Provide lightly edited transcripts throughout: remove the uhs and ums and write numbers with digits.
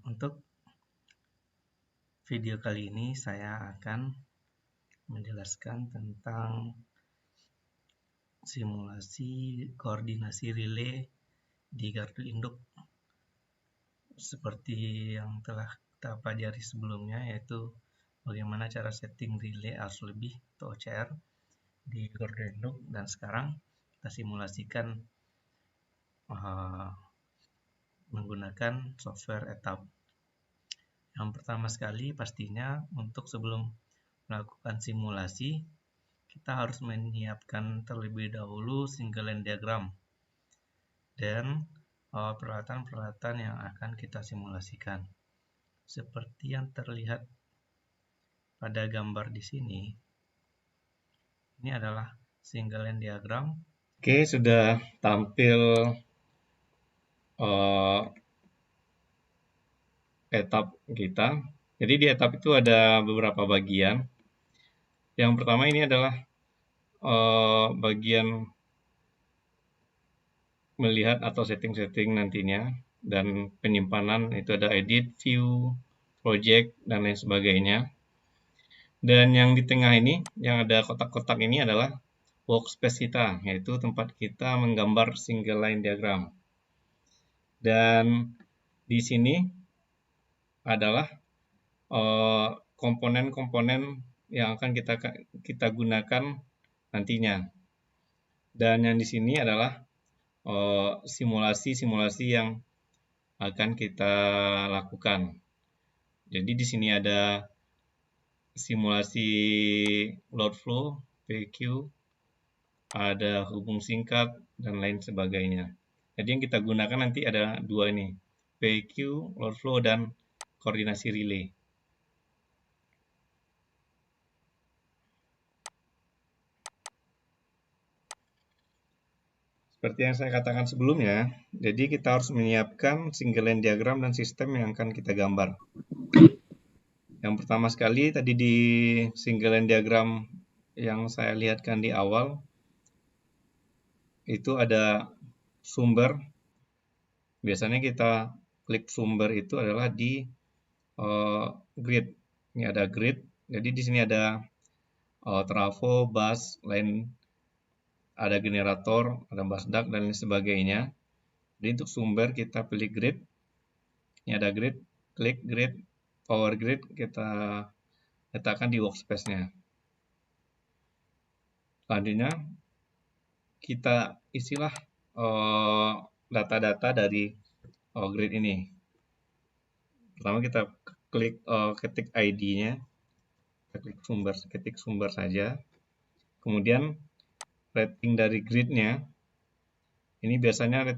Untuk video kali ini saya akan menjelaskan tentang simulasi koordinasi relay di gardu induk seperti yang telah kita pelajari sebelumnya, yaitu bagaimana cara setting relay arus lebih atau OCR di gardu induk, dan sekarang kita simulasikan menggunakan software ETAP. Yang pertama sekali pastinya untuk sebelum melakukan simulasi kita harus menyiapkan terlebih dahulu single line diagram dan peralatan-peralatan yang akan kita simulasikan. Seperti yang terlihat pada gambar di sini, ini adalah single line diagram. Oke, sudah tampil etap kita. Jadi di etap itu ada beberapa bagian. Yang pertama ini adalah bagian melihat atau setting-setting nantinya, dan penyimpanan itu ada edit, view, project, dan lain sebagainya. Dan yang di tengah ini, yang ada kotak-kotak ini adalah workspace kita, yaitu tempat kita menggambar single line diagram. Dan di sini adalah komponen-komponen yang akan kita gunakan nantinya. Dan yang di sini adalah simulasi-simulasi yang akan kita lakukan. Jadi di sini ada simulasi load flow, PQ, ada hubung singkat, dan lain sebagainya. Jadi yang kita gunakan nanti ada dua ini, PQ, load flow, dan koordinasi relay. Seperti yang saya katakan sebelumnya, jadi kita harus menyiapkan single line diagram dan sistem yang akan kita gambar. Yang pertama sekali tadi di single line diagram yang saya lihatkan di awal, itu ada sumber. Biasanya kita klik sumber itu adalah di grid. Ini ada grid, jadi di sini ada trafo, bus, line, ada generator, ada bus duct, dan lain sebagainya. Jadi untuk sumber kita pilih grid. Ini ada grid, klik grid, power grid, kita letakkan di workspace-nya. Selanjutnya kita isilah data-data dari grid ini. Pertama kita klik ketik ID-nya, kita ketik sumber saja. Kemudian rating dari grid-nya, ini biasanya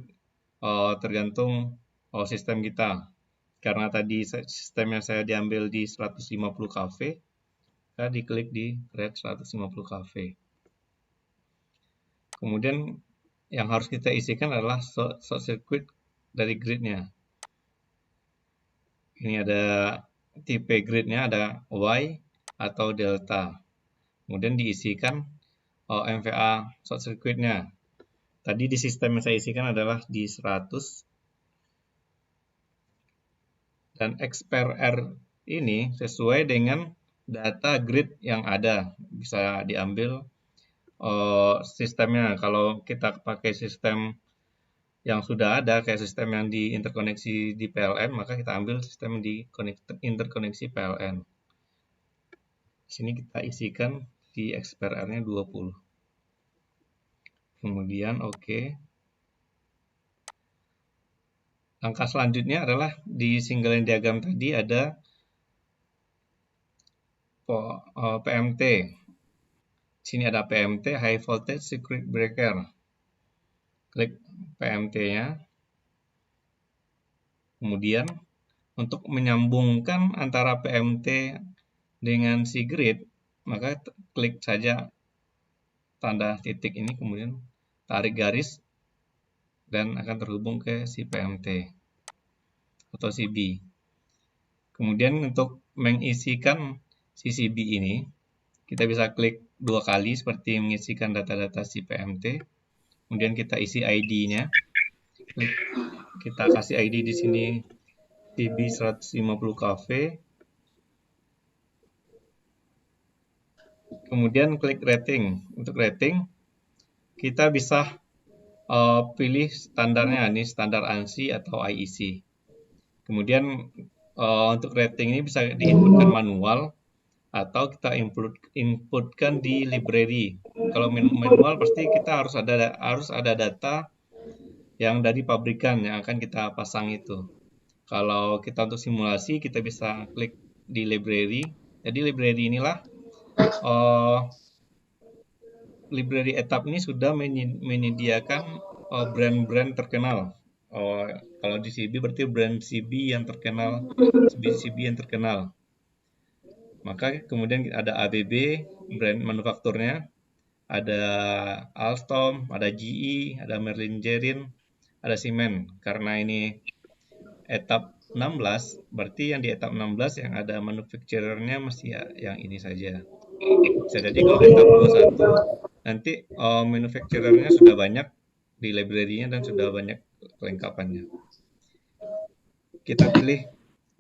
tergantung sistem kita. Karena tadi sistemnya saya diambil di 150 kV, saya diklik di rate 150 kV. Kemudian yang harus kita isikan adalah short circuit dari grid-nya. Ini ada tipe grid-nya, ada Y atau delta. Kemudian diisikan MVA short circuit-nya. Tadi di sistem yang saya isikan adalah di 100. Dan X per R ini sesuai dengan data grid yang ada. Bisa diambil sistemnya. Kalau kita pakai sistem yang sudah ada, kayak sistem yang di interkoneksi di PLN, maka kita ambil sistem di interkoneksi PLN. Di sini kita isikan di X per R-nya 20. Kemudian oke. Langkah selanjutnya adalah di single line diagram tadi ada PMT. Di sini ada PMT, High Voltage Circuit Breaker. Klik PMT-nya. Kemudian untuk menyambungkan antara PMT dengan si grid, maka klik saja tanda titik ini, kemudian tarik garis, dan akan terhubung ke si PMT atau CB. Kemudian untuk mengisikan si CB ini, kita bisa klik 2 kali seperti mengisikan data-data si PMT. Kemudian kita isi ID-nya. Kita kasih ID di sini CB 150 kV. Kemudian klik rating. Untuk rating, kita bisa pilih standarnya, ini standar ANSI atau IEC. Kemudian untuk rating ini bisa diinputkan manual atau kita inputkan di library. Kalau manual pasti kita harus ada data yang dari pabrikan yang akan kita pasang itu. Kalau kita untuk simulasi kita bisa klik di library. Jadi library inilah library etap ini sudah menyediakan brand-brand terkenal. Kalau di CB berarti brand CB yang terkenal, CB yang terkenal. Maka kemudian ada ABB, brand manufakturnya, ada Alstom, ada GE, ada Merlin Gerin, ada Siemens. Karena ini etap 16, berarti yang di etap 16 yang ada manufacturer-nya masih yang ini saja. Bisa jadi kalau etap 21 nanti manufacturer-nya sudah banyak di library-nya dan sudah banyak kelengkapannya. Kita pilih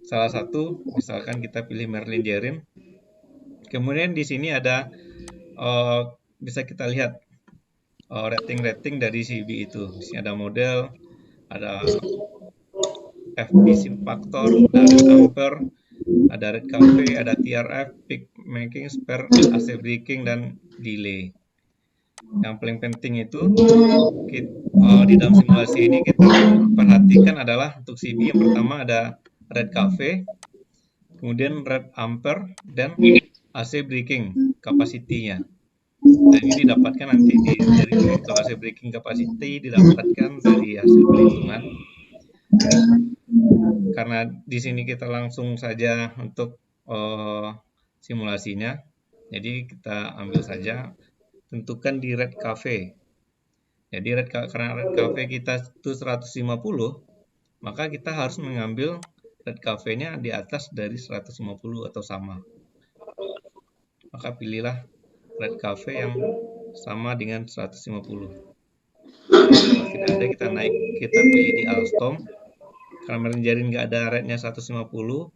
salah satu, misalkan kita pilih Merlin Gerin. Kemudian di sini ada bisa kita lihat rating-rating dari CB itu. Di sini ada model, ada FP factor, ada red ampere, ada red cafe, ada TRF, peak making, spare, AC braking, dan delay. Yang paling penting itu di dalam simulasi ini kita perhatikan adalah untuk CB yang pertama ada red cafe, kemudian red ampere, dan AC braking capacity-nya. Dan ini didapatkan nanti dari untuk AC braking capacity didapatkan dari hasil pelindungan. Karena di sini kita langsung saja untuk simulasinya, jadi kita ambil saja, tentukan di red cafe. Jadi karena red cafe kita itu 150, maka kita harus mengambil red cafe-nya di atas dari 150 atau sama. Maka pilihlah red cafe yang sama dengan 150. Kalau tidak ada, kita pilih di Alstom. Karena Merlin Gerin nggak ada rednya 150,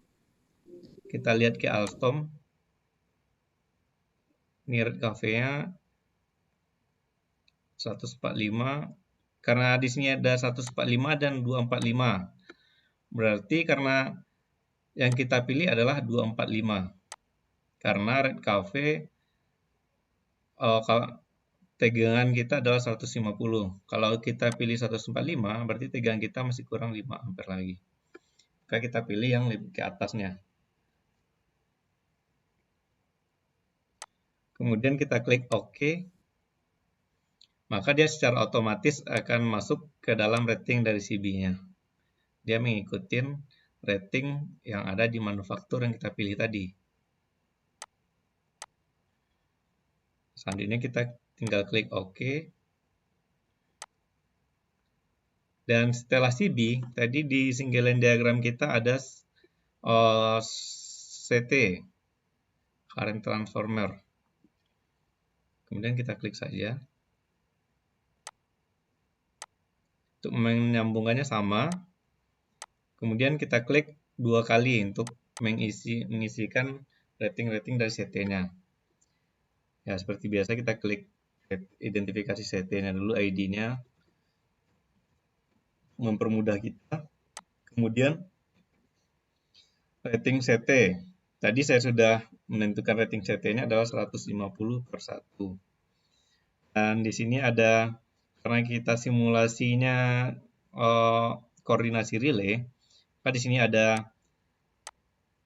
kita lihat ke Alstom. Ini red cafe-nya 145. Karena di sini ada 145 dan 245. Berarti karena yang kita pilih adalah 245. Karena red cafe tegangan kita adalah 150. Kalau kita pilih 145, berarti tegangan kita masih kurang 5 ampere lagi. Maka kita pilih yang lebih ke atasnya. Kemudian kita klik OK. Maka dia secara otomatis akan masuk ke dalam rating dari CB-nya. Dia mengikuti rating yang ada di manufaktur yang kita pilih tadi. Selanjutnya kita tinggal klik OK. Dan setelah CB, tadi di single line diagram kita ada CT, current transformer. Kemudian kita klik saja. Untuk menyambungkannya sama. Kemudian kita klik 2 kali untuk mengisikan rating-rating dari CT-nya. Ya, seperti biasa kita klik identifikasi CT-nya dulu, ID-nya. Mempermudah kita. Kemudian rating CT. Tadi saya sudah menentukan rating CT-nya adalah 150/1. Dan di sini ada, karena kita simulasinya koordinasi relay, maka di sini ada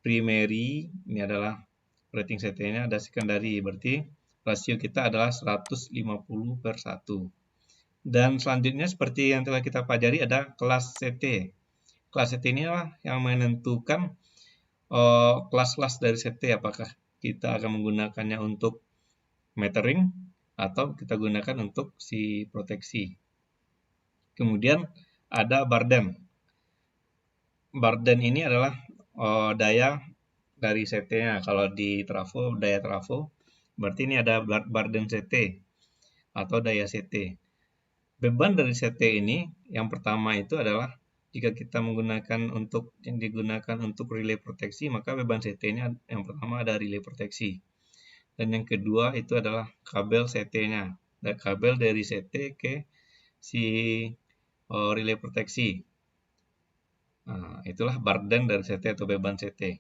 primary, ini adalah rating CT-nya, ada secondary, berarti rasio kita adalah 150/1. Dan selanjutnya seperti yang telah kita pelajari ada kelas CT. Kelas CT inilah yang menentukan kelas-kelas dari CT, apakah kita akan menggunakannya untuk metering atau kita gunakan untuk si proteksi. Kemudian ada barden. Barden ini adalah daya dari CT-nya. Kalau di trafo, daya trafo, berarti ini ada barden CT atau daya CT. Beban dari CT ini yang pertama itu adalah jika kita menggunakan yang digunakan untuk relay proteksi, maka beban CT-nya yang pertama ada relay proteksi. Dan yang kedua itu adalah kabel CT-nya. Dan kabel dari CT ke si relay proteksi. Nah, itulah bardan dari CT atau beban CT.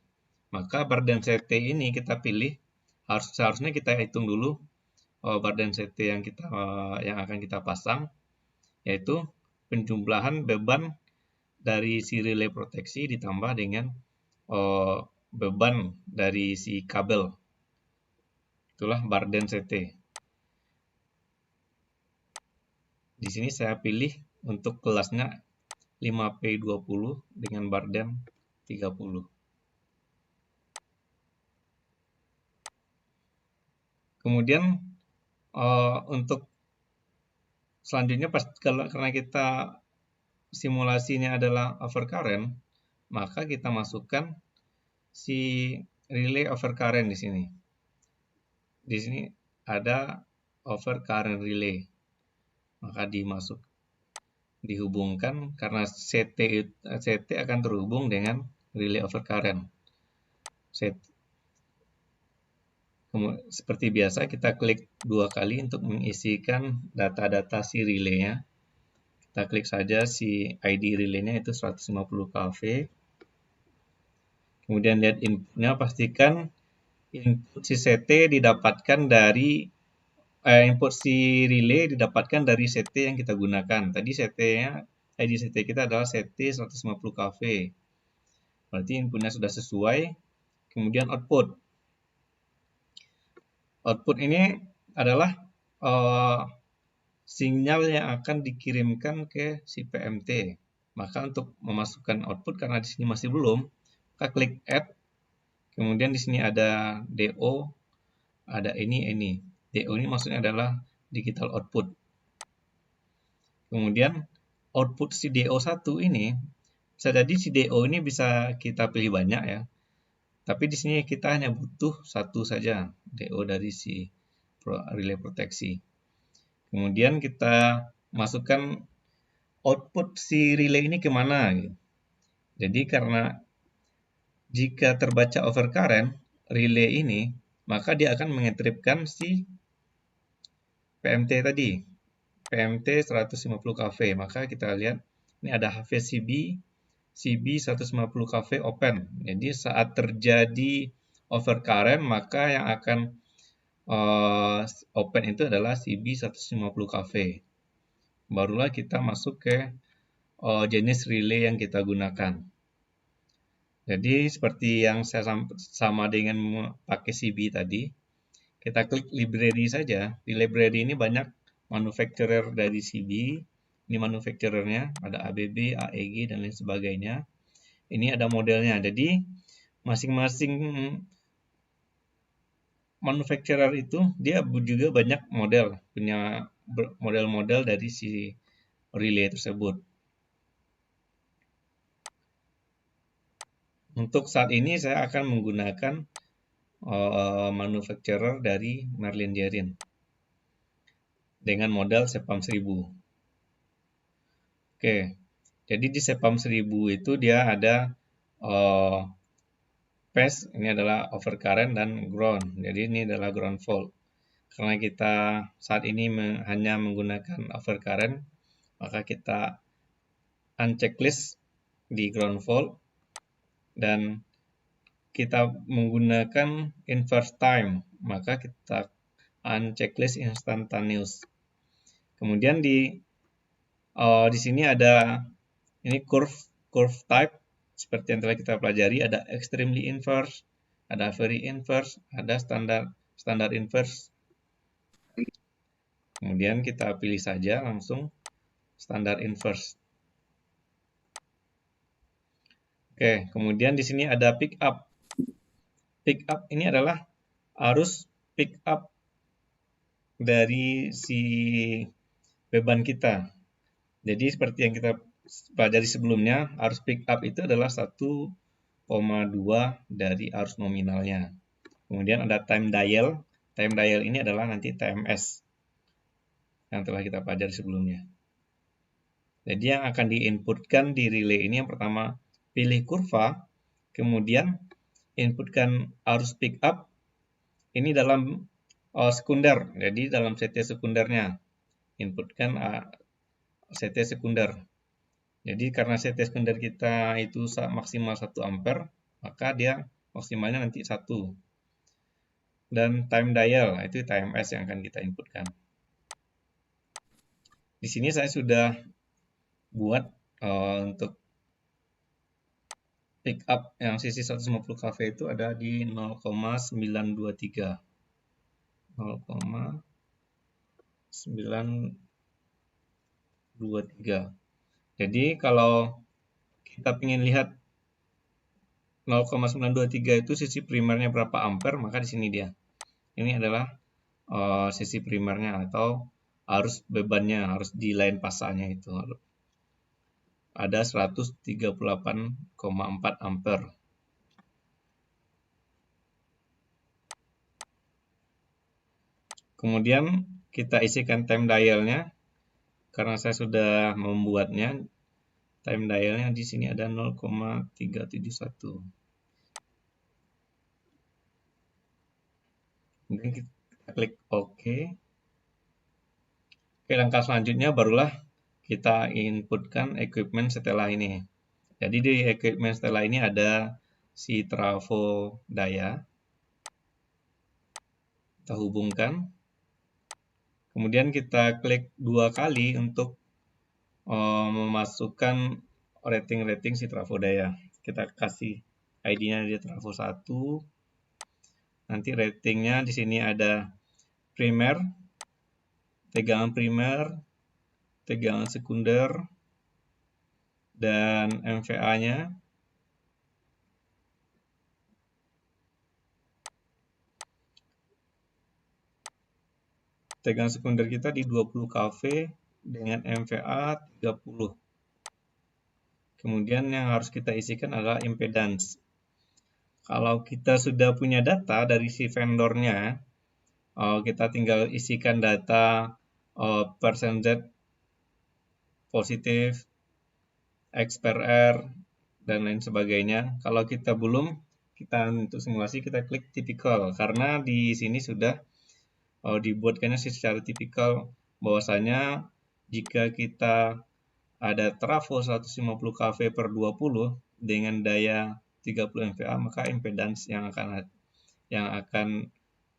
Maka bardan CT ini kita pilih, seharusnya kita hitung dulu bardan CT yang akan kita pasang, yaitu penjumlahan beban dari si relay proteksi ditambah dengan beban dari si kabel. Itulah bardan CT. Di sini saya pilih untuk kelasnya 5P20 dengan bardan 30. Kemudian untuk selanjutnya karena kita simulasinya adalah overcurrent, maka kita masukkan si relay overcurrent di sini. Di sini ada overcurrent relay. Maka dihubungkan karena CT akan terhubung dengan relay overcurrent. Seperti biasa kita klik 2 kali untuk mengisikan data-data si relaynya. Kita klik saja si ID relaynya itu 150 kV. Kemudian lihat inputnya, pastikan input si CT didapatkan dari input si relay didapatkan dari CT yang kita gunakan. Tadi ID CT kita adalah CT 150 kV. Berarti inputnya sudah sesuai. Kemudian output. Output ini adalah sinyal yang akan dikirimkan ke si PMT. Maka untuk memasukkan output, karena di sini masih belum, kita klik add. Kemudian di sini ada DO, ada ini. DO ini maksudnya adalah digital output. Kemudian output si DO1 ini, bisa jadi si DO ini bisa kita pilih banyak ya. Tapi di sini kita hanya butuh satu saja, DO dari si relay proteksi. Kemudian kita masukkan output si relay ini kemana. Jadi karena jika terbaca overcurrent relay ini, maka dia akan mengetripkan si PMT tadi, PMT 150 kV. Maka kita lihat ini ada HV CB 150 kV open. Jadi saat terjadi overcurrent, maka yang akan open itu adalah CB 150 kV. Barulah kita masuk ke jenis relay yang kita gunakan. Jadi seperti yang saya sama dengan pakai CB tadi, kita klik library saja. Di library ini banyak manufacturer dari CB. Ini manufacturernya, ada ABB, AEG, dan lain sebagainya. Ini ada modelnya. Jadi masing-masing manufacturer itu dia juga banyak model, punya model-model dari si relay tersebut. Untuk saat ini saya akan menggunakan manufacturer dari Merlin Gerin dengan model CPAM 1000. Oke, jadi di CPAM 1000 itu dia ada phase, ini adalah overcurrent dan ground. Jadi ini adalah ground fault. Karena kita saat ini hanya menggunakan overcurrent, maka kita unchecklist di ground fault dan kita menggunakan inverse time, maka kita unchecklist instantaneous. Kemudian di sini ada ini curve type seperti yang telah kita pelajari, ada extremely inverse, ada very inverse, ada standar inverse. Kemudian kita pilih saja langsung standar inverse. Oke, kemudian di sini ada pick up. Pick up ini adalah arus pick up dari si beban kita. Jadi seperti yang kita pelajari sebelumnya, arus pick up itu adalah 1,2 dari arus nominalnya. Kemudian ada time dial. Time dial ini adalah nanti TMS yang telah kita pelajari sebelumnya. Jadi yang akan diinputkan di relay ini yang pertama pilih kurva, kemudian inputkan arus pick up ini dalam sekunder. Jadi dalam CT sekundernya inputkan CT sekunder. Jadi karena CT sekunder kita itu maksimal 1 ampere, maka dia maksimalnya nanti 1. Dan time dial, itu TMS yang akan kita inputkan. Di sini saya sudah buat untuk pick up yang sisi 150 kV itu ada di 0,923. 0,923. Jadi kalau kita ingin lihat 0,923 itu sisi primernya berapa ampere, maka di sini dia. Ini adalah sisi primernya atau arus bebannya, harus di line pasangnya itu. Ada 138,4 ampere. Kemudian kita isikan time dialnya. Karena saya sudah membuatnya, time dialnya di sini ada 0,371. Kemudian kita klik OK. Oke, langkah selanjutnya barulah kita inputkan equipment setelah ini. Jadi di equipment setelah ini ada si trafo daya. Kita hubungkan. Kemudian kita klik 2 kali untuk memasukkan rating-rating si trafo daya. Kita kasih ID-nya di trafo 1. Nanti ratingnya di sini ada primer, tegangan primer, tegangan sekunder, dan MVA-nya. Tegangan sekunder kita di 20 kV dengan MVA 30. Kemudian yang harus kita isikan adalah impedance. Kalau kita sudah punya data dari si vendornya, kita tinggal isikan data persen positif, X per R, dan lain sebagainya. Kalau kita belum, kita untuk simulasi kita klik typical karena di sini sudah dibuatkannya secara tipikal bahwasanya jika kita ada trafo 150 kV per 20 dengan daya 30 MVA, maka impedance yang akan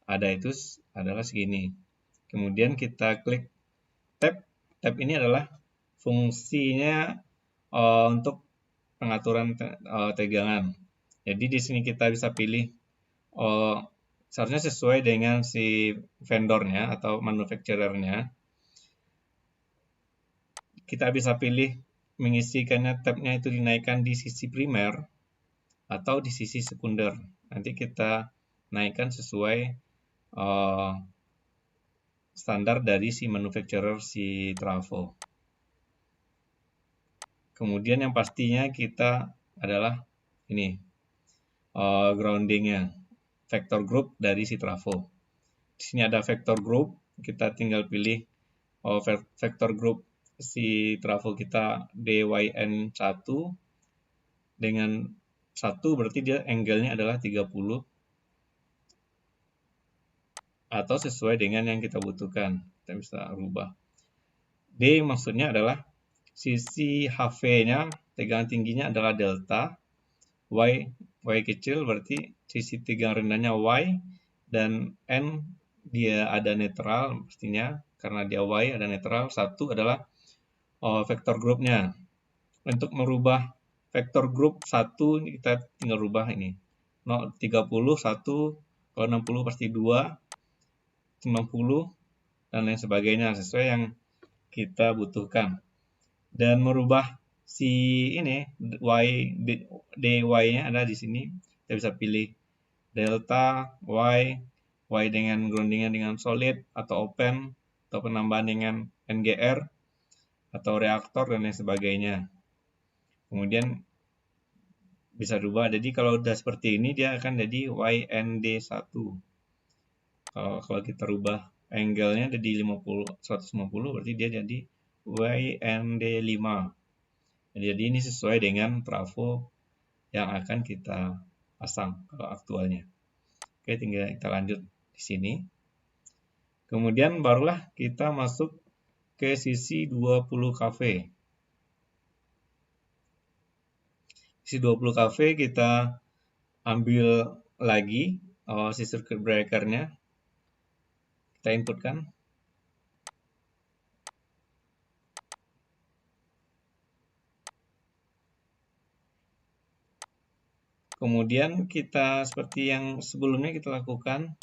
ada itu adalah segini. Kemudian kita klik tab. Tab ini adalah fungsinya untuk pengaturan tegangan. Jadi di sini kita bisa pilih seharusnya sesuai dengan si vendornya atau manufacturernya. Kita bisa pilih mengisikannya tabnya itu dinaikkan di sisi primer atau di sisi sekunder. Nanti kita naikkan sesuai standar dari si manufacturer si trafo. Kemudian yang pastinya kita adalah ini groundingnya, vector group dari si trafo. Di sini ada vector group, kita tinggal pilih vector group si trafo kita DYN1 dengan 1 berarti dia angle-nya adalah 30 atau sesuai dengan yang kita butuhkan. Kita bisa rubah. D maksudnya adalah sisi HV-nya, tegangan tingginya adalah delta. Y kecil berarti sisi tegangan rendahnya Y, dan N dia ada netral pastinya karena dia Y ada netral. 1 adalah vektor grupnya. Untuk merubah vektor grup 1 kita tinggal rubah ini 30 1, kalau 60 pasti 2, 90 dan lain sebagainya sesuai yang kita butuhkan. Dan merubah si ini dy-nya ada di sini. Kita bisa pilih delta y dengan groundingnya dengan solid atau open atau penambahan dengan NGR atau reaktor dan lain sebagainya. Kemudian bisa rubah. Jadi kalau udah seperti ini dia akan jadi YND1. Kalau kita rubah angle-nya jadi 150 berarti dia jadi WND5. Jadi ini sesuai dengan trafo yang akan kita pasang kalau aktualnya. Oke, tinggal kita lanjut di sini. Kemudian barulah kita masuk ke sisi 20 kV. Sisi 20 kV kita ambil lagi si circuit breaker-nya. Kita inputkan. Kemudian kita seperti yang sebelumnya kita lakukan,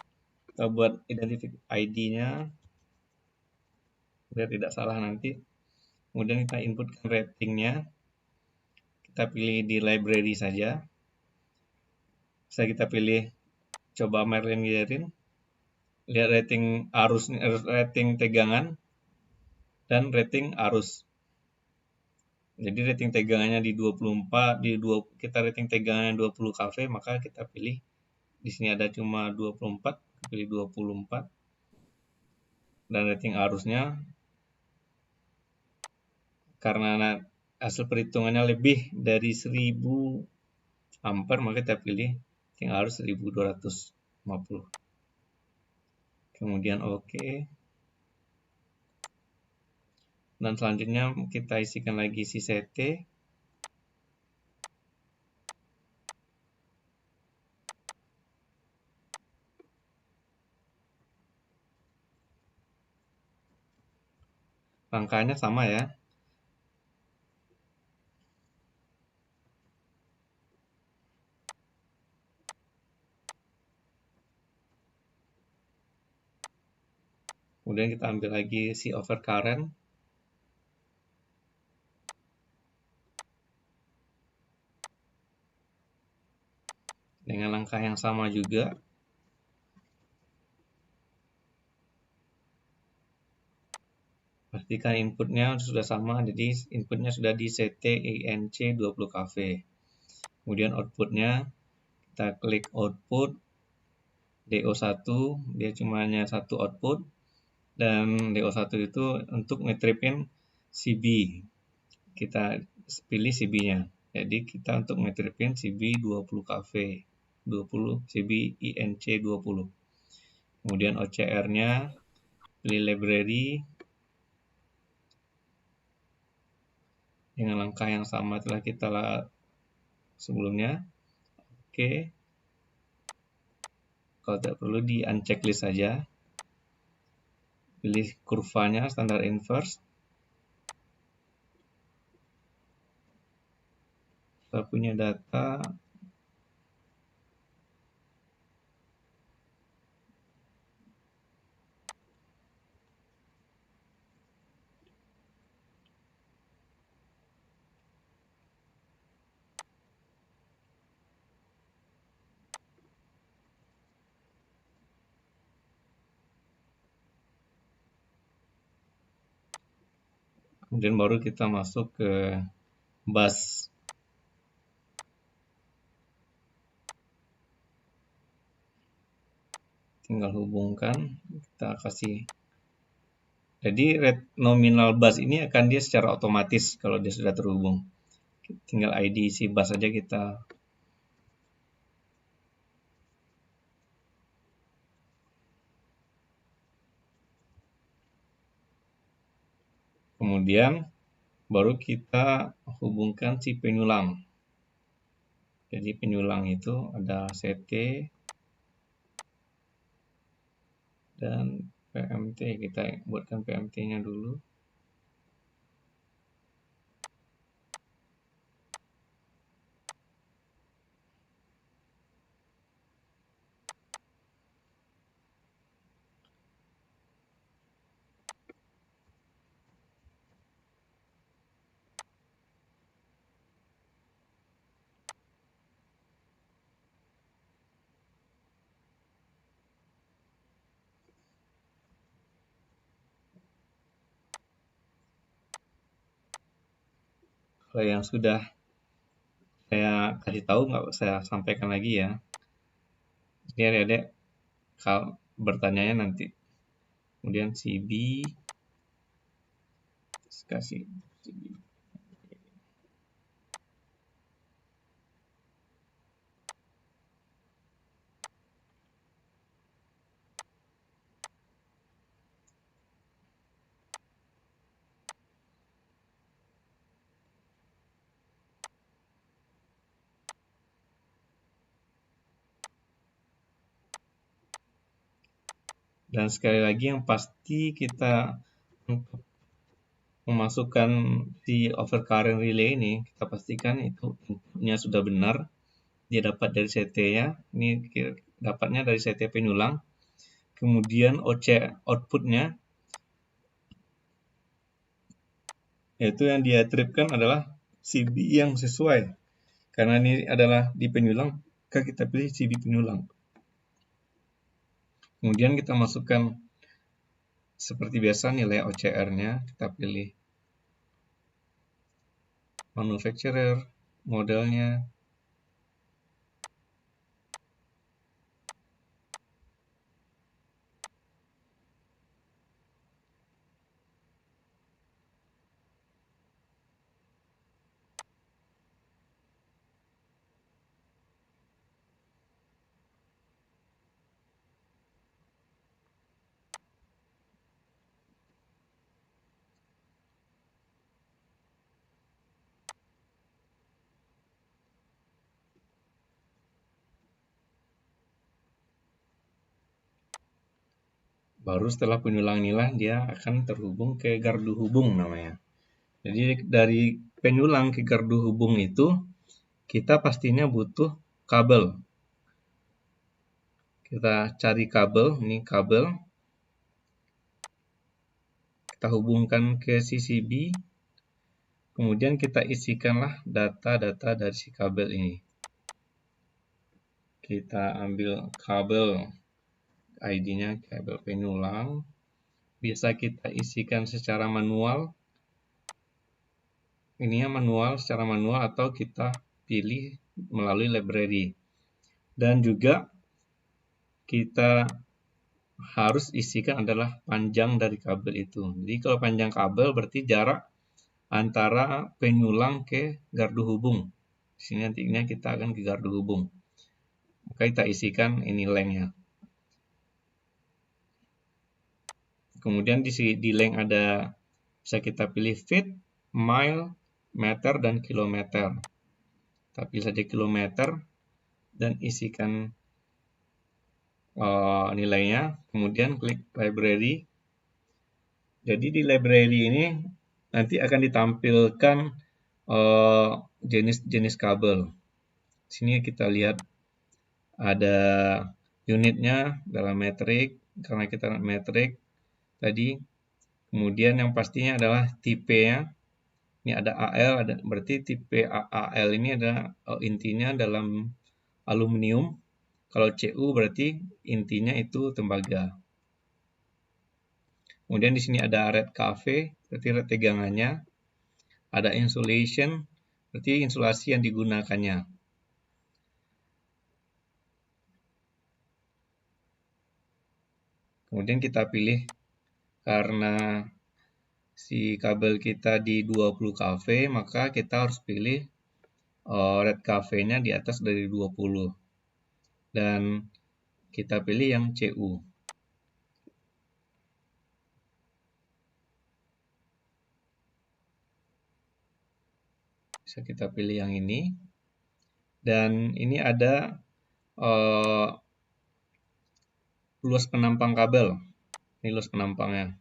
kita buat identify ID-nya biar tidak salah nanti. Kemudian kita inputkan ratingnya, kita pilih di library saja. Bisa kita pilih coba Merlin Gerin, lihat rating arus, rating tegangan, dan rating arus. Jadi rating tegangannya di 24, kita rating tegangannya 20 kV, maka kita pilih di sini ada cuma 24, pilih 24. Dan rating arusnya karena hasil perhitungannya lebih dari 1000 ampere, maka kita pilih rating arus 1250. Kemudian oke. Dan selanjutnya kita isikan lagi si CT. Langkahnya sama ya. Kemudian kita ambil lagi si overcurrent. Dengan langkah yang sama juga. Pastikan inputnya sudah sama, jadi inputnya sudah di CT INC 20 kV. Kemudian outputnya kita klik output DO1, dia cuma hanya satu output, dan DO1 itu untuk ngetripin CB. Kita pilih CB-nya. Jadi kita untuk ngetripin CB 20 kV, 20 CB INC 20. Kemudian OCR-nya pilih library. Dengan langkah yang sama telah kita sebelumnya. Oke. Kalau tidak perlu di unchecklist saja. Pilih kurvanya standar inverse. Kita punya data. Kemudian baru kita masuk ke bus. Tinggal hubungkan, kita kasih. Jadi nominal bus ini akan dia secara otomatis kalau dia sudah terhubung. Tinggal ID si bus saja kita. Kemudian baru kita hubungkan si penyulang. Jadi penyulang itu ada CT dan PMT. Kita buatkan PMT-nya dulu. Kalau yang sudah saya kasih tahu, nggak saya sampaikan lagi ya. Jadi adik-adik kalau bertanya nanti. Kemudian CB kasih. Dan sekali lagi yang pasti kita memasukkan si overcurrent relay ini, kita pastikan itu inputnya sudah benar. Dia dapat dari CT-nya, ini dapatnya dari CT penyulang. Kemudian OC outputnya, yaitu yang dia tripkan adalah CB yang sesuai. Karena ini adalah di penyulang, maka kita pilih CB penyulang. Kemudian kita masukkan seperti biasa nilai OCR-nya, kita pilih manufacturer, modelnya, baru setelah penyulang inilah dia akan terhubung ke gardu hubung namanya. Jadi dari penyulang ke gardu hubung itu kita pastinya butuh kabel. Kita cari kabel, ini kabel. Kita hubungkan ke CCB. Kemudian kita isikanlah data-data dari si kabel ini. Kita ambil kabel, ID-nya kabel penyulang. Bisa kita isikan secara manual. Ininya manual, secara manual, atau kita pilih melalui library. Dan juga kita harus isikan adalah panjang dari kabel itu. Jadi kalau panjang kabel berarti jarak antara penyulang ke gardu hubung. Di sini nantinya kita akan ke gardu hubung. Maka kita isikan ini length-nya. Kemudian di length ada, bisa kita pilih feet, mile, meter, dan kilometer. Kita pilih saja kilometer dan isikan nilainya. Kemudian klik library. Jadi di library ini nanti akan ditampilkan jenis-jenis kabel. Sini kita lihat ada unitnya dalam metrik, karena kita metrik tadi. Kemudian yang pastinya adalah tipe-nya. Ini ada AL, berarti tipe AL ini ada intinya dalam aluminium. Kalau CU berarti intinya itu tembaga. Kemudian di sini ada red cafe, berarti red tegangannya. Ada insulation, berarti insulasi yang digunakannya. Kemudian kita pilih, karena si kabel kita di 20 kV, maka kita harus pilih red cafe-nya di atas dari 20. Dan kita pilih yang CU. Bisa kita pilih yang ini. Dan ini ada luas penampang kabel. Ini luas penampangnya.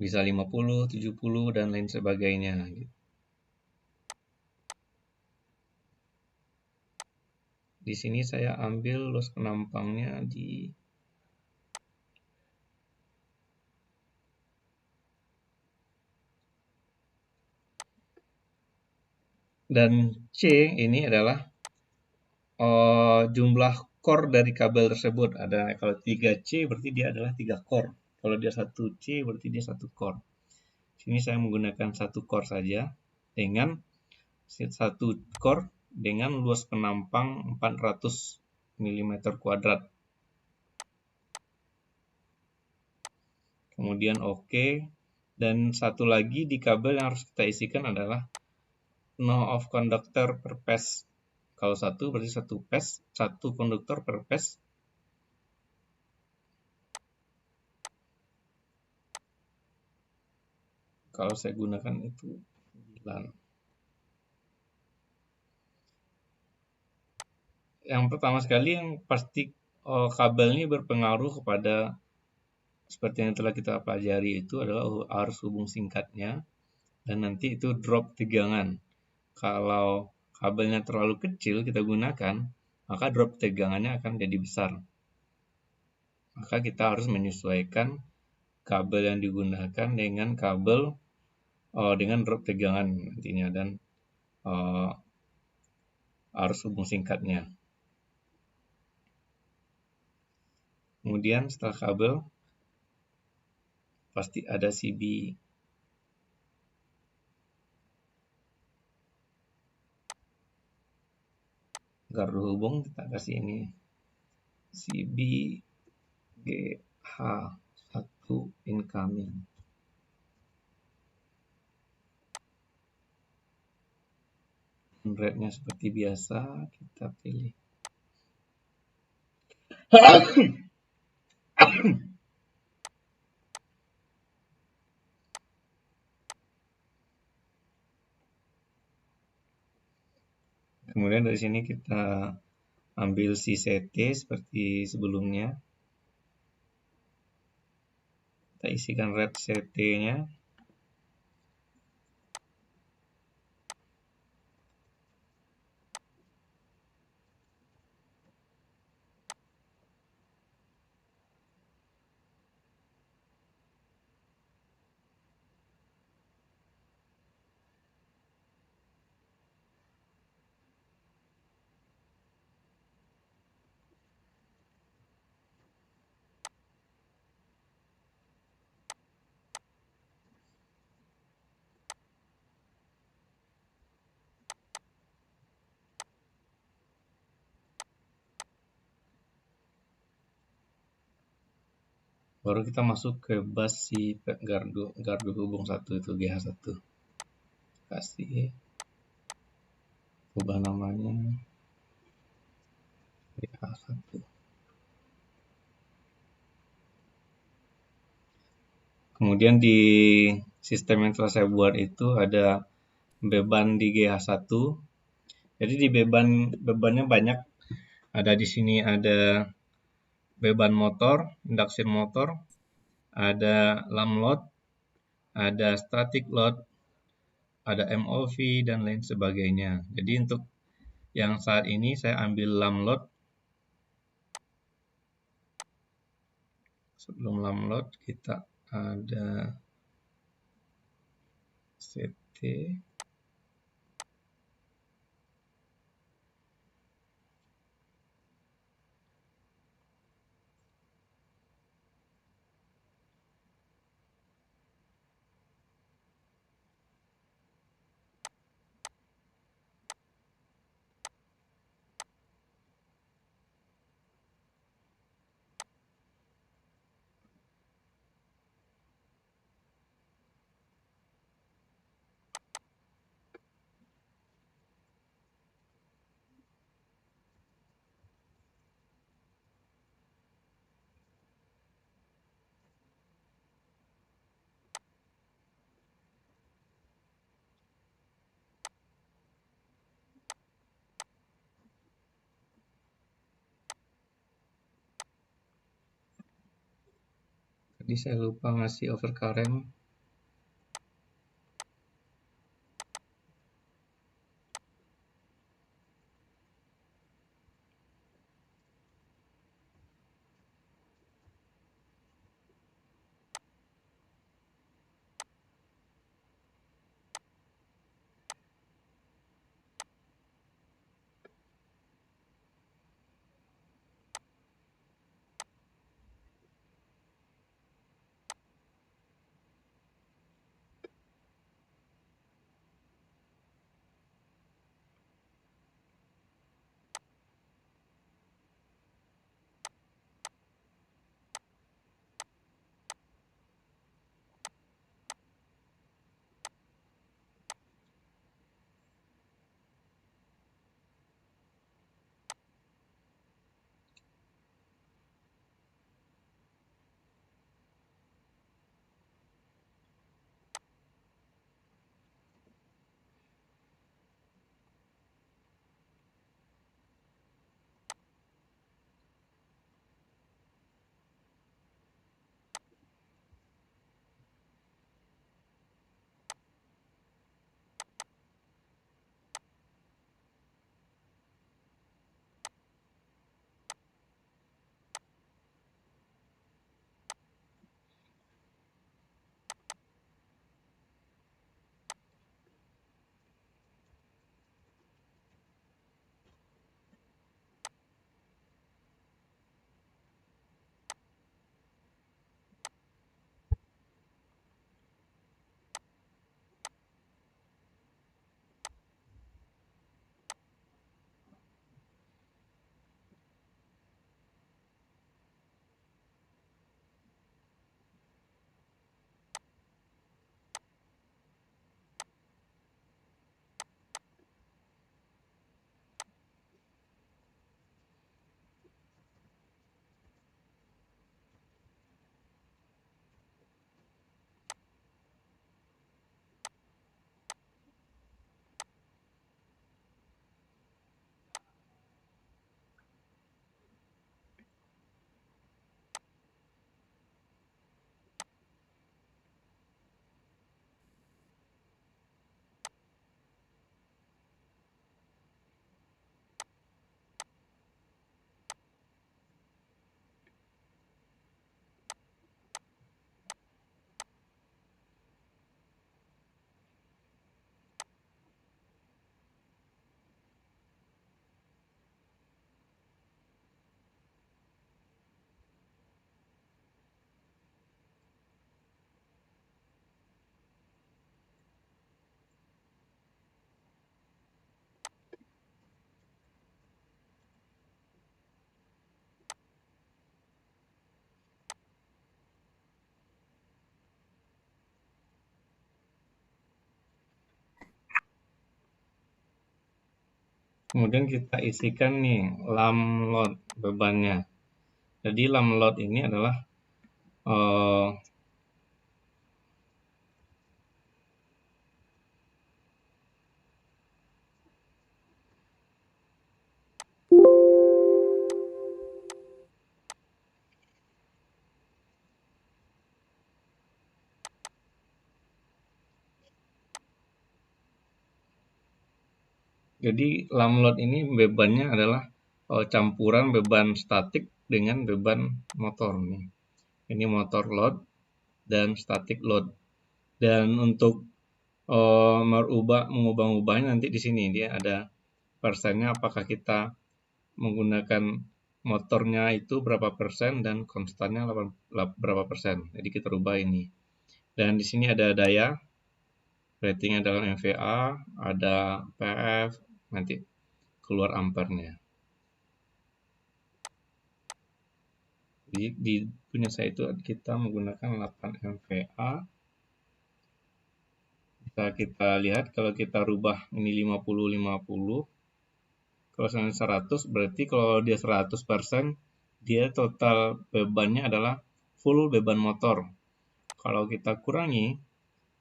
Bisa 50, 70, dan lain sebagainya. Di sini saya ambil luas penampangnya di dan C ini adalah jumlah core dari kabel tersebut. Ada kalau 3C berarti dia adalah 3 core. Kalau dia 1C berarti dia 1 core. Sini saya menggunakan 1 core saja dengan 1 core dengan luas penampang 400 mm². kemudian oke. Dan satu lagi di kabel yang harus kita isikan adalah no of conductor per phase. Kalau satu berarti satu phase, satu konduktor per phase. Kalau saya gunakan itu 9. Yang pertama sekali yang pasti kabel ini berpengaruh kepada seperti yang telah kita pelajari itu adalah arus hubung singkatnya dan nanti itu drop tegangan. Kalau kabelnya terlalu kecil kita gunakan, maka drop tegangannya akan jadi besar. Maka kita harus menyesuaikan kabel yang digunakan dengan kabel dengan drop tegangan nantinya dan arus hubung singkatnya. Kemudian setelah kabel pasti ada CB. Gardu hubung kita kasih ini CB GH1 incoming. Rate-nya seperti biasa kita pilih. Kemudian dari sini kita ambil si CT seperti sebelumnya. Kita isikan rate CT-nya. Baru kita masuk ke bus si gardu hubung 1 itu GH1. Kasih ubah namanya GH1. Kemudian di sistem yang telah saya buat itu ada beban di GH1. Jadi di bebannya banyak. Ada di sini ada beban motor, induction motor, ada lam load, ada static load, ada MOV dan lain sebagainya. Jadi untuk yang saat ini saya ambil lam load. Sebelum lam load kita ada CT. Tadi saya lupa ngasih overcurrent. Kemudian kita isikan nih lam load bebannya. Jadi lam load ini adalah eh, jadi lam load ini bebannya adalah campuran beban statik dengan beban motor nih. Ini motor load dan static load. Dan untuk mengubah-ubahnya nanti di sini dia ada persennya, apakah kita menggunakan motornya itu berapa persen dan konstannya berapa persen. Jadi kita rubah ini. Dan di sini ada daya, ratingnya dalam MVA, ada PF, nanti keluar ampernya. Di punya saya itu kita menggunakan 8 MVA. Bisa kita lihat kalau kita rubah ini 50-50. Kalau 100 berarti kalau dia 100%, dia total bebannya adalah full beban motor. Kalau kita kurangi,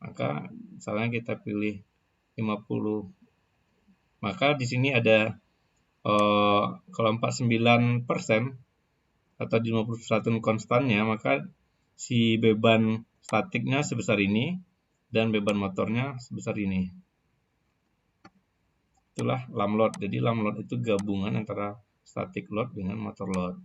maka misalnya kita pilih 50. Maka di sini ada kalau 49% atau di 51 konstannya, maka si beban statiknya sebesar ini dan beban motornya sebesar ini. Itulah lam load. Jadi lam load itu gabungan antara static load dengan motor load.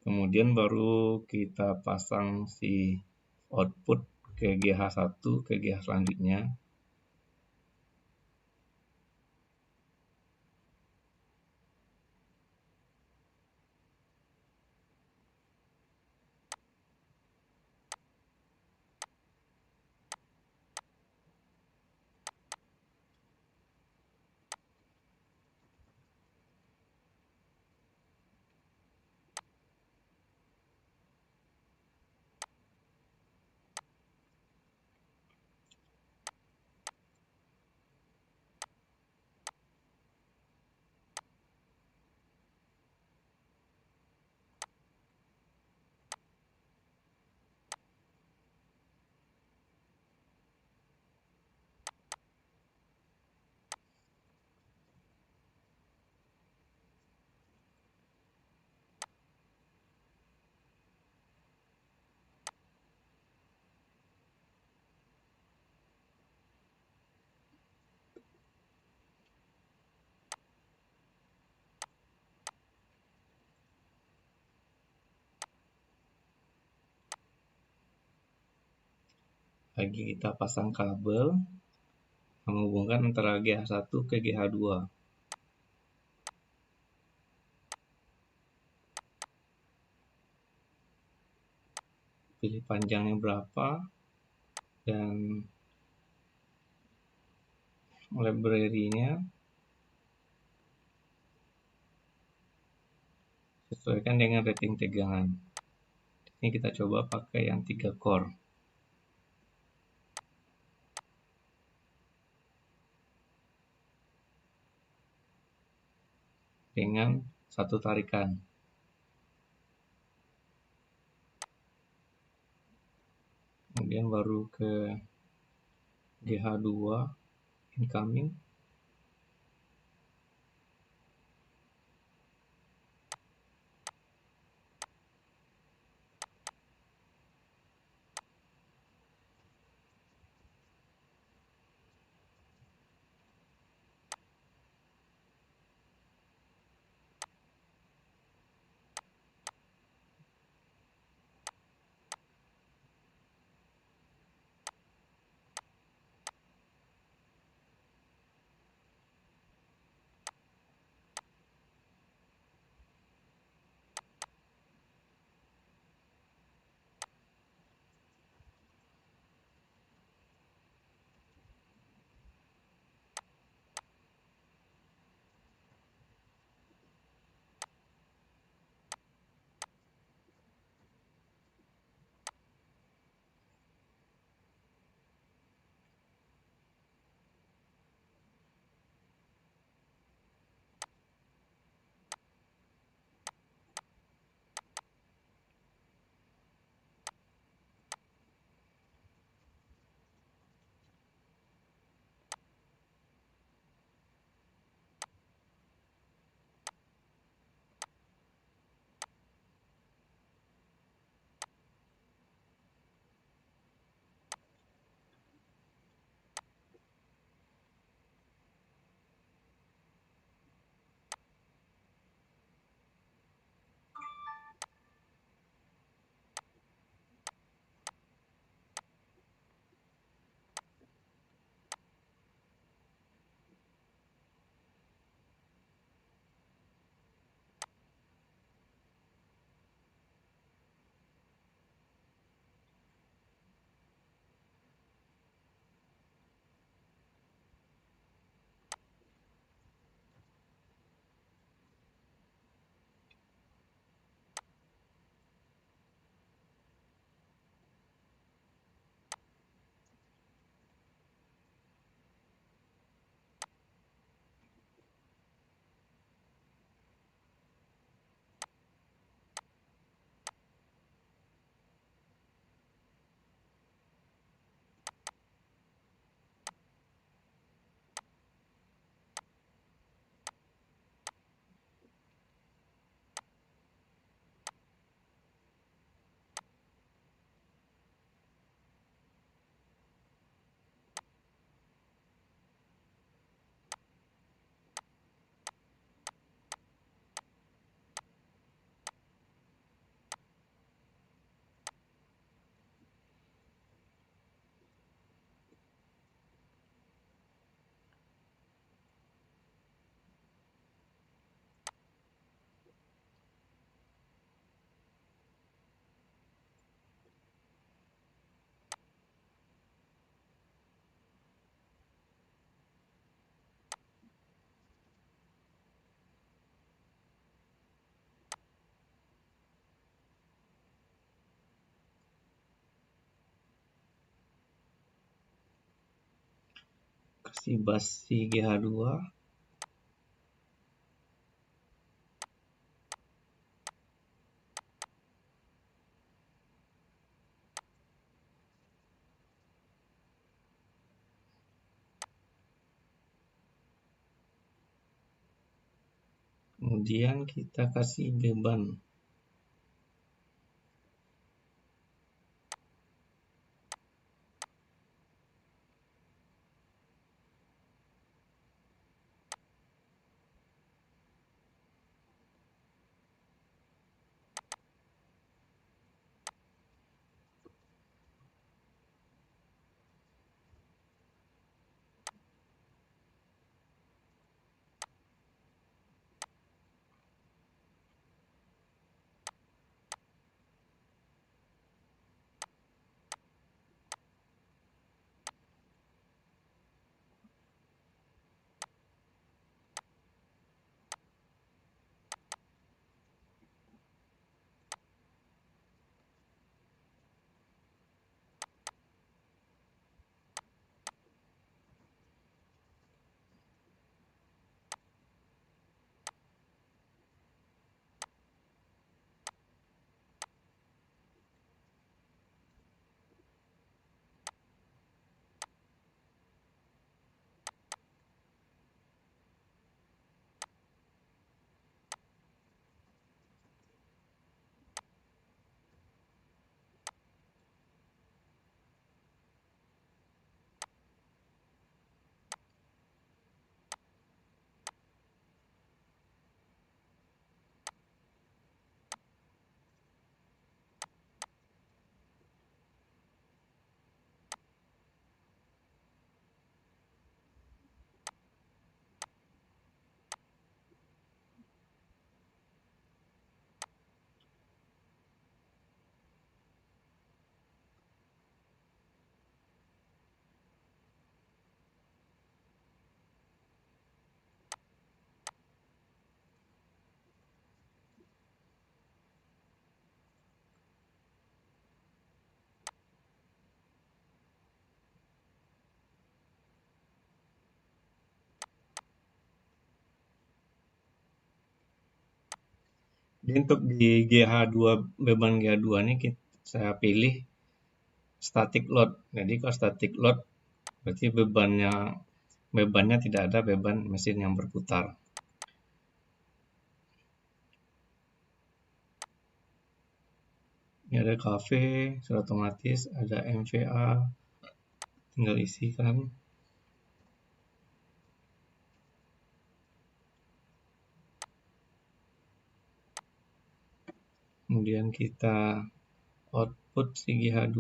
Kemudian baru kita pasang si output ke GH1 ke GH selanjutnya. Lagi kita pasang kabel menghubungkan antara GH1 ke GH2. Pilih panjangnya berapa dan library-nya sesuaikan dengan rating tegangan. Ini kita coba pakai yang 3 core. Dengan satu tarikan. Kemudian baru ke GH2 incoming. si bus si GH2. Kemudian kita kasih beban. Jadi untuk di GH2 beban GH2 ini saya pilih static load. Jadi kalau static load berarti bebannya tidak ada beban mesin yang berputar. Ini ada cafe, sudah otomatis, ada MVA, tinggal isikan. Kemudian kita output si GH2.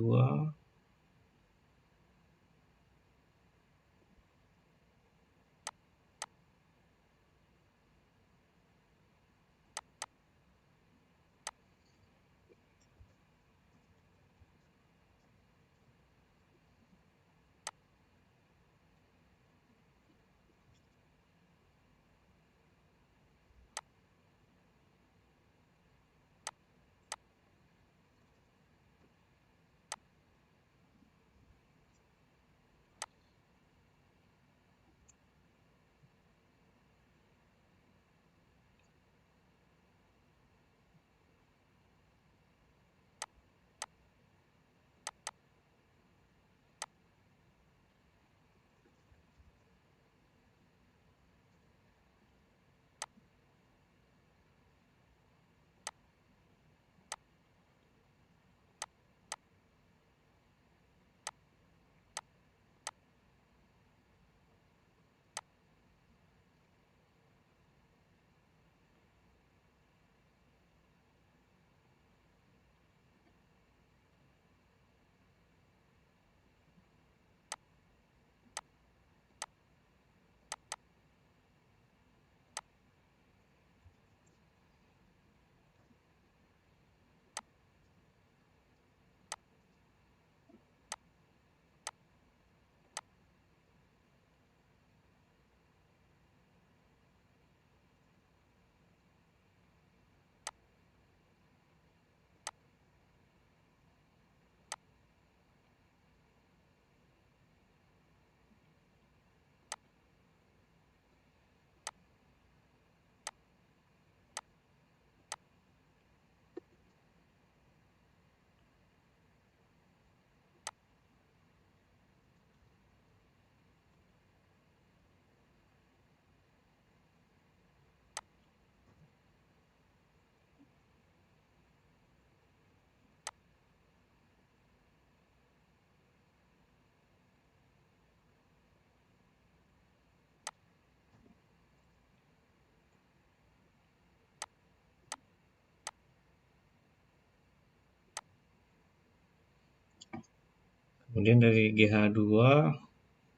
Kemudian dari GH2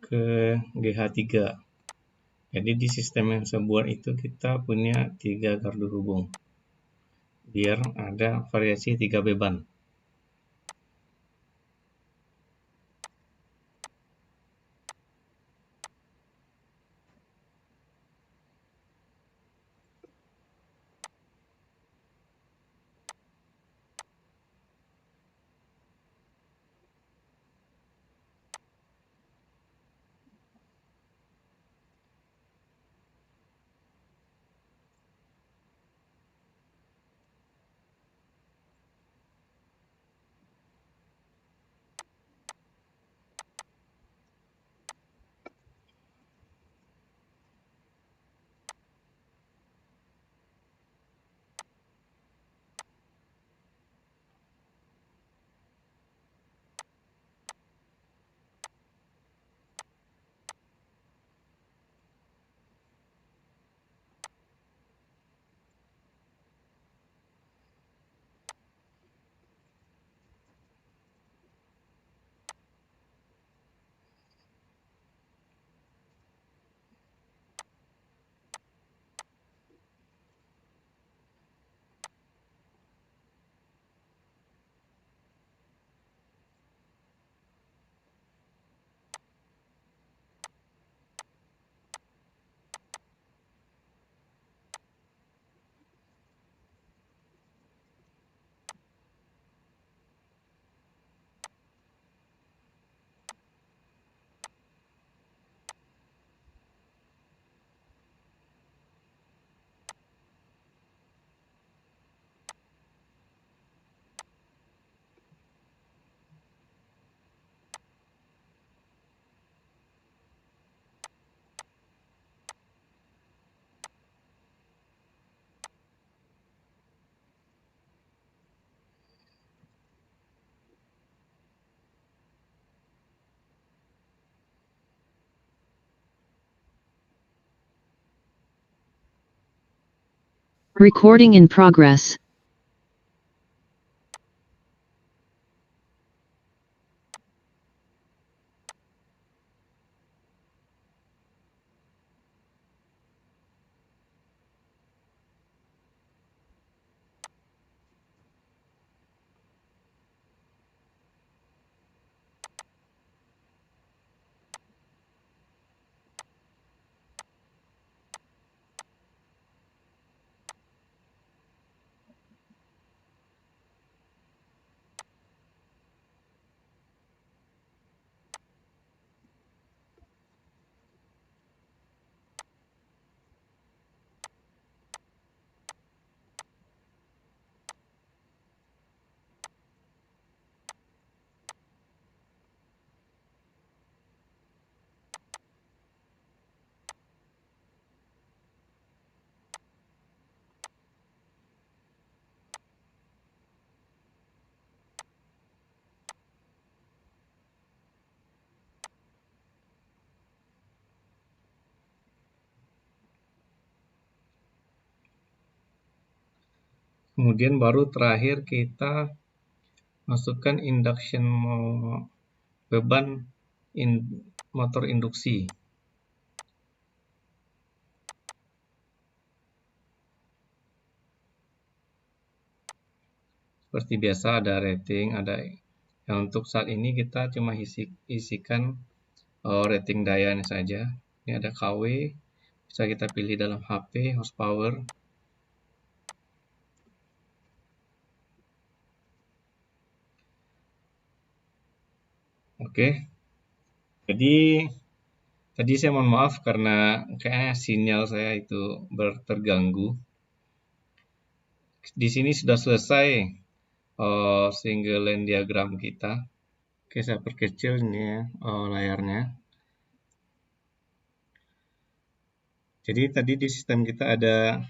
ke GH3. Jadi di sistem yang saya buat itu kita punya 3 gardu hubung. Biar ada variasi 3 beban. Recording in progress. Kemudian baru terakhir kita masukkan induction beban motor induksi. Seperti biasa ada rating, ada yang untuk saat ini kita cuma isikan rating dayanya saja. Ini ada KW, bisa kita pilih dalam HP, horsepower. Oke, jadi tadi saya mohon maaf karena kayaknya sinyal saya itu terganggu. Di sini sudah selesai single line diagram kita. Oke, saya perkecil ini ya layarnya. Jadi tadi di sistem kita ada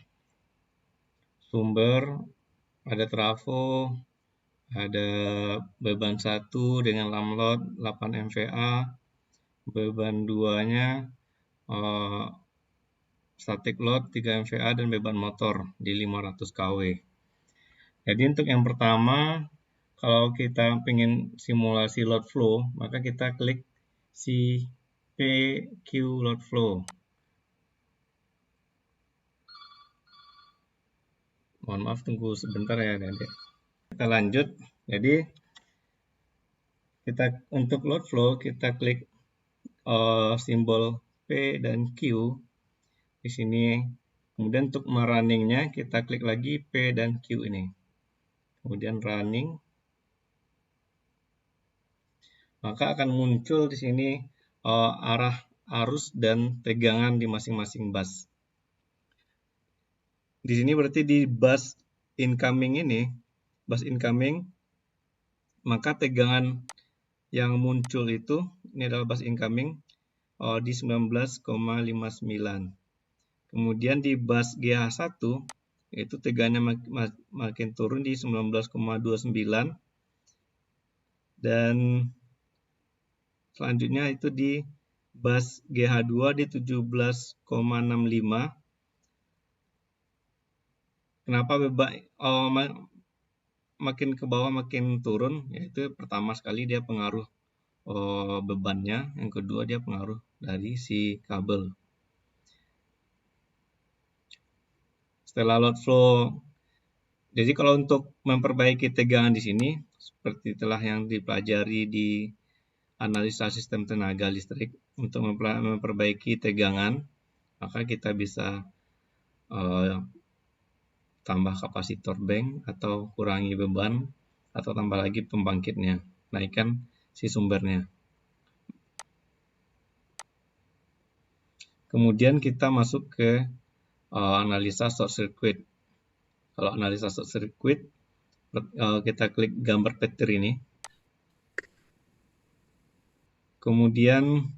sumber, ada trafo, ada beban 1 dengan lam load 8 MVA, beban 2-nya static load 3 MVA dan beban motor di 500 kW. Jadi untuk yang pertama, Kalau kita pengen simulasi load flow, maka kita klik si PQ load flow. Mohon maaf, tunggu sebentar ya adik. Kita lanjut. Jadi kita untuk load flow kita klik simbol P dan Q di sini. Kemudian untuk merunningnya kita klik lagi P dan Q ini. Kemudian running. Maka akan muncul di sini arah arus dan tegangan di masing-masing bus. Di sini berarti di bus incoming ini, bus incoming, maka tegangan yang muncul itu, ini adalah bus incoming, di 19,59. Kemudian di bus GH1, itu tegangannya makin turun di 19,29. Dan selanjutnya itu di bus GH2 di 17,65. Kenapa makin ke bawah makin turun? Yaitu pertama sekali dia pengaruh bebannya, yang kedua dia pengaruh dari si kabel. Setelah load flow, jadi kalau untuk memperbaiki tegangan di sini, seperti telah yang dipelajari di analisa sistem tenaga listrik, untuk memperbaiki tegangan, maka kita bisa tambah kapasitor bank atau kurangi beban, atau tambah lagi pembangkitnya, naikkan si sumbernya. Kemudian kita masuk ke analisa short circuit. Kalau analisa short circuit, kita klik gambar petir ini. Kemudian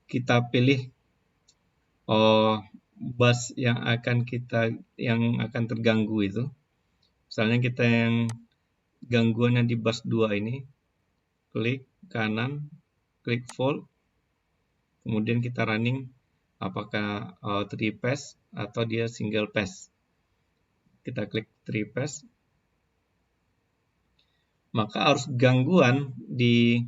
kita pilih bus yang akan terganggu itu. Misalnya kita yang gangguannya di bus 2 ini, klik kanan, klik fault, kemudian kita running apakah 3 phase atau dia single phase. Kita klik 3 phase, maka arus gangguan di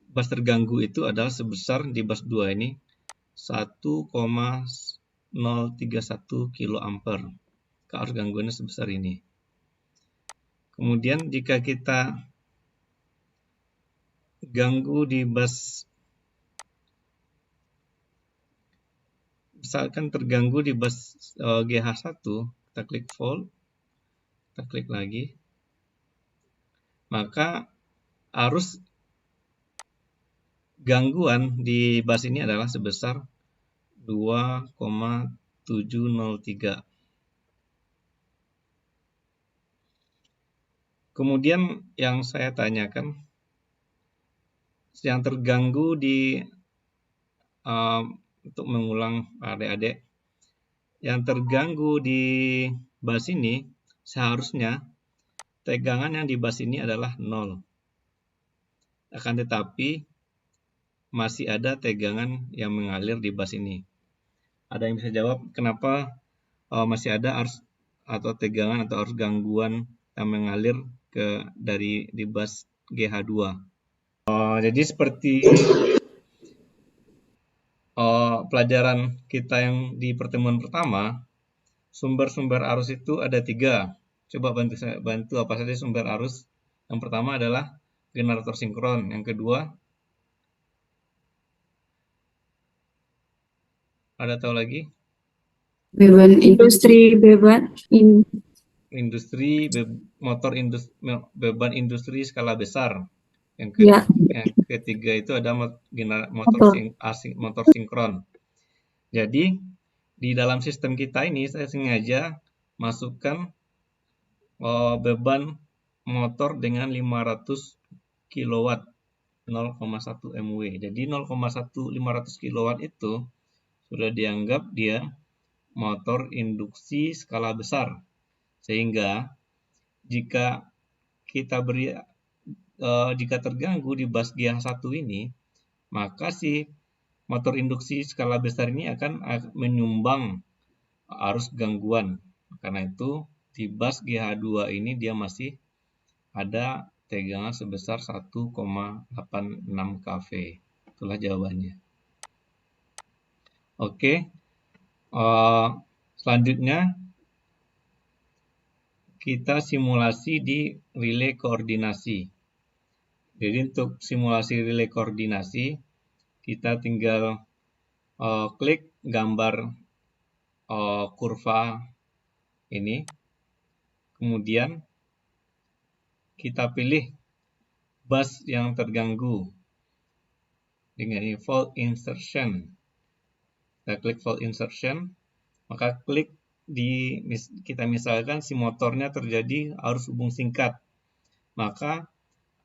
bus terganggu itu adalah sebesar di bus 2 ini 1,031 kA. Arus gangguannya sebesar ini. Kemudian jika kita ganggu di bus, misalkan terganggu di bus GH1, kita klik fault, kita klik lagi, maka arus gangguan di bus ini adalah sebesar 2,703. Kemudian yang saya tanyakan, yang terganggu di untuk mengulang adik-adik, yang terganggu di bus ini seharusnya tegangan yang di bus ini adalah 0. Akan tetapi masih ada tegangan yang mengalir di bus ini. Ada yang bisa jawab kenapa masih ada arus atau tegangan atau arus gangguan yang mengalir dari di bus GH2? Jadi seperti pelajaran kita yang di pertemuan pertama, sumber-sumber arus itu ada 3. Coba bantu apa saja sumber arus. Yang pertama adalah generator sinkron. Yang kedua, ada tahu lagi? Beban industri, beban beban industri skala besar. Yang ketiga itu ada motor sinkron. Jadi di dalam sistem kita ini saya sengaja masukkan beban motor dengan 500 kW, 0,1 MW. Jadi 500 kW itu sudah dianggap dia motor induksi skala besar. Sehingga jika kita jika terganggu di bus GH1 ini, maka si motor induksi skala besar ini akan menyumbang arus gangguan. Karena itu di bus GH2 ini dia masih ada tegangan sebesar 1,86 kV. Itulah jawabannya. Oke, selanjutnya kita simulasi di relay koordinasi. Jadi untuk simulasi relay koordinasi, kita tinggal klik gambar kurva ini, kemudian kita pilih bus yang terganggu dengan ini fault insertion. Kita klik fault insertion, maka klik kita misalkan si motornya terjadi arus hubung singkat, maka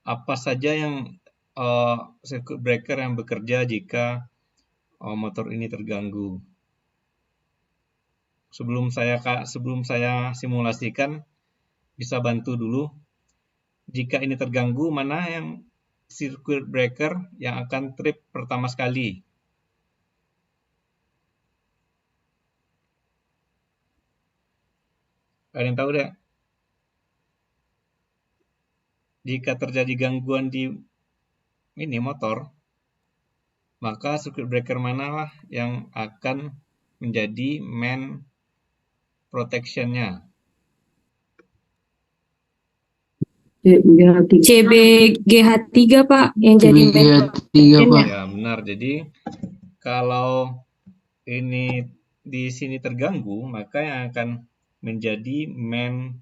apa saja yang circuit breaker yang bekerja jika motor ini terganggu. Sebelum saya simulasikan, bisa bantu dulu. Jika ini terganggu, mana yang circuit breaker yang akan trip pertama sekali? Ada yang tahu deh? Jika terjadi gangguan di ini motor, maka circuit breaker manalah yang akan menjadi main protection-nya? CBGH3 Pak, yang jadi main CBGH3 Pak. Ya, benar. Jadi kalau ini di sini terganggu, maka yang akan menjadi main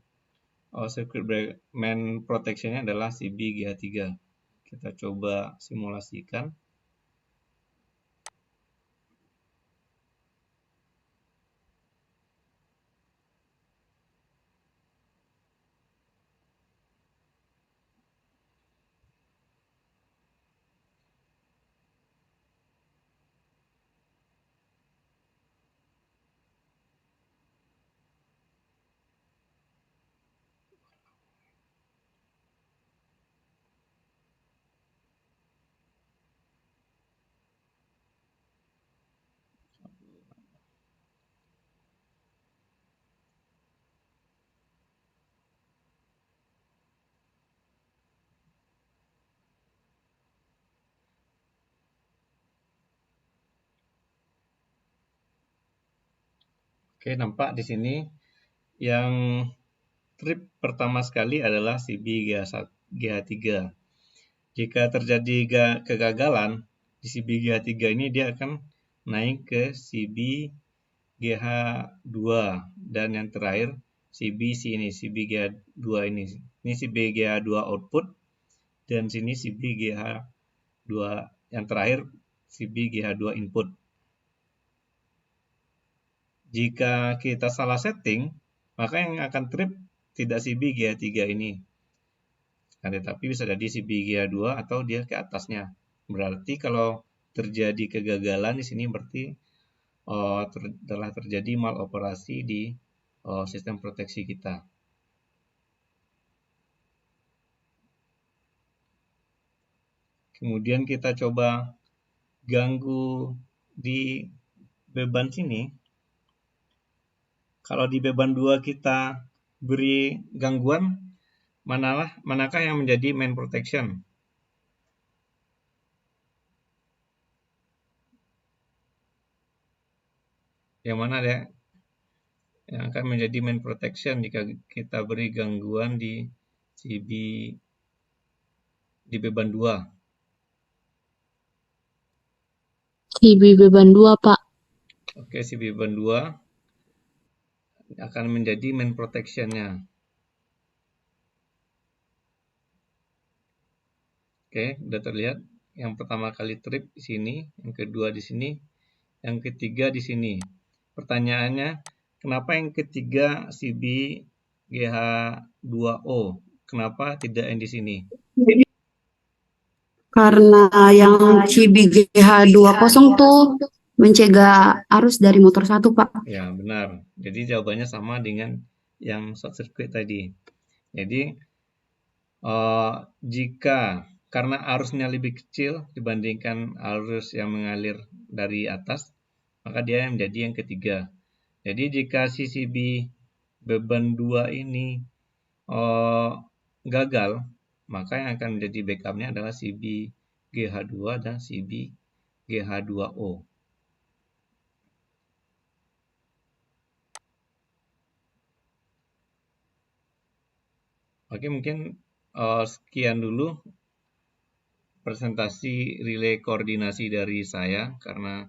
circuit breaker, main protection-nya adalah CBGH3. Kita coba simulasikan. Oke, nampak di sini yang trip pertama sekali adalah CBGH3. Jika terjadi kegagalan di CBGH3 ini, dia akan naik ke CBGH2 dan yang terakhir CBC ini, CBGH2 ini. Ini CBGH2 output dan sini CBGH2 yang terakhir CBGH2 input. Jika kita salah setting, maka yang akan trip tidak CBGH3 ini. Nah, tetapi bisa jadi CBGH2 atau dia ke atasnya. Berarti kalau terjadi kegagalan di sini berarti telah terjadi maloperasi di sistem proteksi kita. Kemudian kita coba ganggu di beban sini. Kalau di beban 2 kita beri gangguan, manakah yang menjadi main protection? Yang mana ya yang akan menjadi main protection jika kita beri gangguan di beban 2? CB beban 2 Pak. Oke, CB beban 2 akan menjadi main protection-nya. Oke, sudah terlihat. Yang pertama kali trip di sini, yang kedua di sini, yang ketiga di sini. Pertanyaannya, kenapa yang ketiga CBGH2O? Kenapa tidak yang di sini? Karena yang CBGH20 tuh mencegah arus dari motor 1 Pak. Ya, benar. Jadi jawabannya sama dengan yang short circuit tadi. Jadi jika karena arusnya lebih kecil dibandingkan arus yang mengalir dari atas, maka dia menjadi yang ketiga. Jadi jika CCB beban 2 ini gagal, maka yang akan menjadi backupnya adalah CB GH2 dan CB GH2O. Oke, mungkin sekian dulu presentasi relay koordinasi dari saya, karena